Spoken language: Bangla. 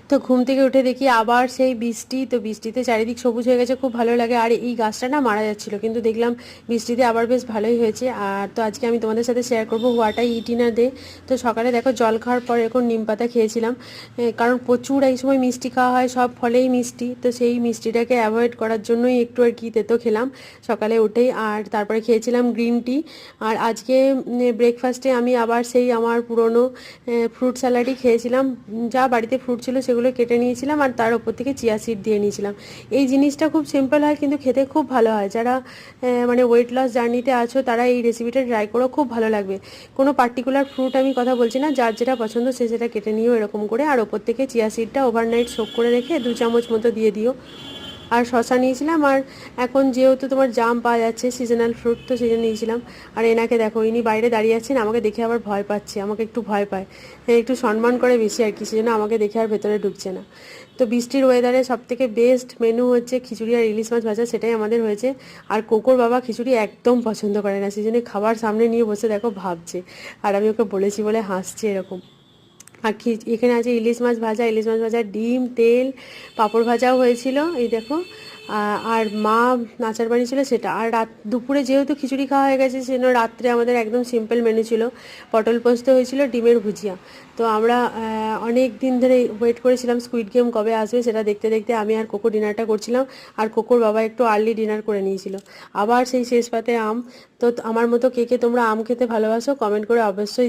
তো ঘুম থেকে উঠে দেখি আবার সেই বৃষ্টি, তো বৃষ্টিতে চারিদিক সবুজ হয়ে গেছে, খুব ভালো লাগে। আর এই গাছটা না মারা যাচ্ছিল, কিন্তু দেখলাম বৃষ্টিতে আবার বেশ ভালোই হয়েছে। আর তো আজকে আমি তোমাদের সাথে শেয়ার করবো what I it in a day. তো সকালে দেখো জল খাওয়ার পর এরকম নিম পাতা খেয়েছিলাম, কারণ প্রচুর এই সময় মিষ্টি খাওয়া হয়, সব ফলেই মিষ্টি, তো সেই মিষ্টিটাকে অ্যাভয়েড করার জন্যই একটু আর কি তেতো খেলাম সকালে উঠেই। আর তারপরে খেয়েছিলাম গ্রিন টি। আর আজকে ব্রেকফাস্টে আমি আবার সেই আমার পুরনো ফ্রুট স্যালাডই খেয়েছিলাম। যা বাড়িতে ফ্রুট ছিল সেগুলো কেটে নিয়েছিলাম, আর তার উপর থেকে চিয়া সিড দিয়ে নিয়েছিলাম। এই জিনিসটা খুব সিম্পল হয়, কিন্তু খেতে খুব ভালো হয়। যারা মানে ওয়েট লস জার্নিতে আছো তারা এই রেসিপিটা ট্রাই করো, খুব ভালো লাগবে। কোনো পার্টিকুলার ফ্রুট আমি কথা বলছি না, যার যেটা পছন্দ সে সেটা কেটে নিও এরকম করে, আর ওপর থেকে চিয়া সিডটা ওভারনাইট সোক করে রেখে 2 চামচ মতো দিয়ে দিও। আর শশা নিয়েছিলাম। আর এখন যেহেতু তোমার জাম পাওয়া যাচ্ছে, সিজনাল ফ্রুট, তো সেই জন্য নিয়েছিলাম। আর এনাকে দেখো, ইনি বাইরে দাঁড়িয়ে আছেন, আমাকে দেখে আবার ভয় পাচ্ছে, আমাকে একটু ভয় পায়, একটু সম্মান করে বেশি আর কি, সেই জন্য আমাকে দেখে আর ভেতরে ঢুকছে না। তো বৃষ্টির ওয়েদারে সবথেকে বেস্ট মেনু হচ্ছে খিচুড়ি আর ইলিশ মাছ ভাজা, সেটাই আমাদের হয়েছে। আর কোকোর বাবা খিচুড়ি একদম পছন্দ করে না, সেই জন্য খাবার সামনে নিয়ে বসে দেখো ভাবছে, আর আমি ওকে বলেছি বলে হাসছে এরকম। আর এখানে আছে ইলিশ মাছ ভাজা, ইলিশ মাছ ভাজা, ডিম, তেল, পাঁপড় ভাজাও হয়েছিল এই দেখো। আর মা আচার বানিয়েছিল সেটা। আর দুপুরে যেহেতু খিচুড়ি খাওয়া হয়ে গেছে, সেজন্য রাত্রে আমাদের একদম সিম্পল মেনু ছিল, পটল পোস্ত হয়েছিল, ডিমের ভুজিয়া। তো আমরা অনেক দিন ধরে ওয়েট করেছিলাম স্কুইড গেম কবে আসবে, সেটা দেখতে দেখতে আমি আর কোকো ডিনারটা করছিলাম। আর কোকোর বাবা একটু আর্লি ডিনার করে নিয়েছিল। আবার সেই শেষ পাতে আম। তো আমার মতো কে কে তোমরা আম খেতে ভালোবাসো কমেন্ট করে অবশ্যই